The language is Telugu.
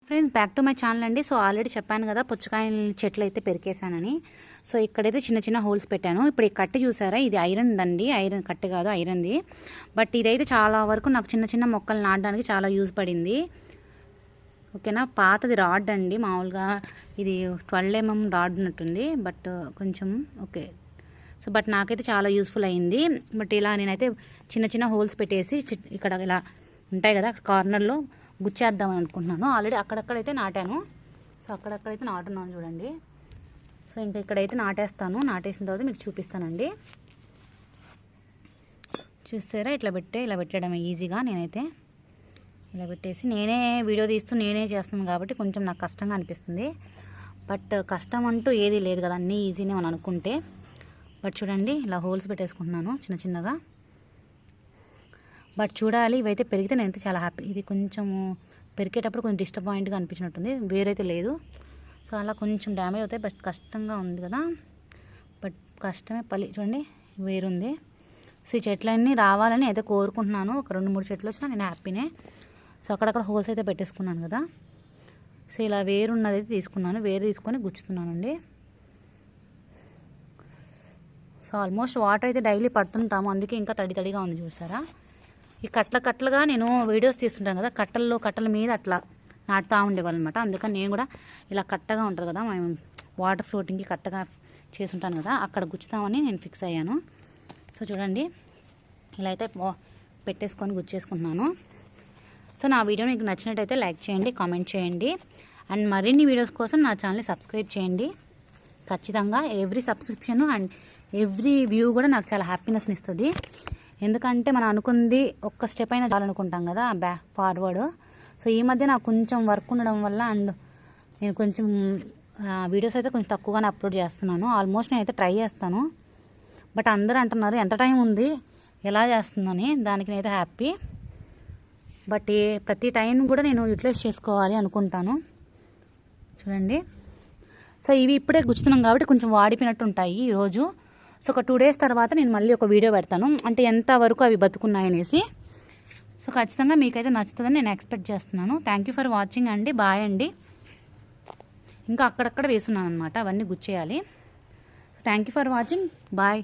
Friends, back to my channel అండి. సో ఆల్రెడీ చెప్పాను కదా, పుచ్చకాయ చెట్లు అయితే పెరికేసానని. సో ఇక్కడైతే చిన్న చిన్న హోల్స్ పెట్టాను. ఇప్పుడు ఈ కట్ట చూసారా, ఇది ఐరన్ దండి, ఐరన్ కట్ట కాదు, ఐరన్ది. బట్ ఇదైతే చాలా వరకు నాకు చిన్న చిన్న మొక్కలు నాటడానికి చాలా యూజ్ పడింది. ఓకేనా, పాతది రాడ్ అండి, మామూలుగా ఇది 12 mm రాడ్ ఉన్నట్టుంది. బట్ కొంచెం ఓకే. సో బట్ నాకైతే చాలా యూస్ఫుల్ అయింది. బట్ ఇలా నేనైతే చిన్న చిన్న హోల్స్ పెట్టేసి ఇక్కడ ఇలా ఉంటాయి కదా, కార్నర్లో గుచ్చేద్దామని అనుకుంటున్నాను. ఆల్రెడీ అక్కడక్కడైతే నాటాను. సో అక్కడక్కడైతే నాటున్నాను చూడండి. సో ఇంకా ఇక్కడైతే నాటేస్తాను. నాటేసిన తర్వాత మీకు చూపిస్తానండి. చూస్తారా, ఇలా పెట్టడం ఈజీగా. నేనైతే ఇలా పెట్టేసి నేనే వీడియో తీస్తూ నేనే చేస్తున్నాను కాబట్టి కొంచెం నాకు కష్టంగా అనిపిస్తుంది. బట్ కష్టం అంటూ ఏది లేదు కదా, అన్నీ ఈజీనే అని అనుకుంటే. బట్ చూడండి, ఇలా హోల్స్ పెట్టేసుకుంటున్నాను చిన్న చిన్నగా. బట్ చూడాలి, ఇవైతే పెరిగితే నేనైతే చాలా హ్యాపీ. ఇది కొంచెము పెరిగేటప్పుడు కొంచెం డిస్టర్బాయింట్గా అనిపించినట్టుంది, వేరైతే లేదు. సో అలా కొంచెం డ్యామేజ్ అవుతాయి. బట్ కష్టంగా ఉంది కదా, బట్ కష్టమే చూడండి, వేరుంది. సో ఈ చెట్లన్నీ రావాలని అయితే కోరుకుంటున్నాను. ఒక 2-3 చెట్లు వచ్చినా నేను హ్యాపీనే. సో అక్కడక్కడ హోల్స్ అయితే పెట్టేసుకున్నాను కదా. సో ఇలా వేరున్నది అయితే తీసుకున్నాను, వేరు తీసుకొని గుచ్చుతున్నానండి. సో ఆల్మోస్ట్ వాటర్ అయితే డైలీ పడుతుంటాము, అందుకే ఇంకా తడిగా ఉంది చూసారా. ఈ కట్టలుగా నేను వీడియోస్ తీస్తుంటాను కదా, కట్టల మీద అట్లా నాటుతూ ఉండేవాళ్ళు అనమాట. అందుకని నేను కూడా ఇలా కట్టగా ఉంటుంది కదా, మేము వాటర్ ఫ్లోటింగ్కి కట్టగా చేసుంటాను కదా, అక్కడ గుచ్చుతామని నేను ఫిక్స్ అయ్యాను. సో చూడండి, ఇలా అయితే పెట్టేసుకొని గుచ్చేసుకుంటున్నాను. సో నా వీడియో మీకు నచ్చినట్టయితే లైక్ చేయండి, కామెంట్ చేయండి. అండ్ మరిన్ని వీడియోస్ కోసం నా ఛానల్ని సబ్స్క్రైబ్ చేయండి. ఖచ్చితంగా every subscription and every view కూడా నాకు చాలా హ్యాపీనెస్ని ఇస్తుంది. ఎందుకంటే మనం అనుకుంది ఒక్క స్టెప్ అయినా చాలనుకుంటాం కదా, ఫార్వర్డ్. సో ఈ మధ్య నాకు కొంచెం వర్క్ ఉండడం వల్ల అండ్ నేను కొంచెం వీడియోస్ అయితే కొంచెం తక్కువగానే అప్లోడ్ చేస్తున్నాను. ఆల్మోస్ట్ నేనైతే ట్రై చేస్తాను. బట్ అందరూ అంటున్నారు ఎంత టైం ఉంది, ఎలా చేస్తుందని. దానికి నేనైతే హ్యాపీ. బట్ ప్రతి టైం కూడా నేను యూటిలైజ్ చేసుకోవాలి అనుకుంటాను. చూడండి, సో ఇవి ఇప్పుడే గుచ్చుతున్నాం కాబట్టి కొంచెం వాడిపోయినట్టు ఉంటాయి ఈరోజు. సో ఒక 2 days తర్వాత నేను మళ్ళీ ఒక వీడియో పెడతాను, అంటే ఎంతవరకు అవి బతుకున్నాయనేసి. సో ఖచ్చితంగా మీకైతే నచ్చుతుందని నేను ఎక్స్పెక్ట్ చేస్తున్నాను. థ్యాంక్ యూ ఫర్ వాచింగ్ అండి. బాయ్ అండి. ఇంకా అక్కడక్కడ వేస్తున్నాను అనమాట, అవన్నీ గుచ్చేయాలి. Thank you for watching. Bye.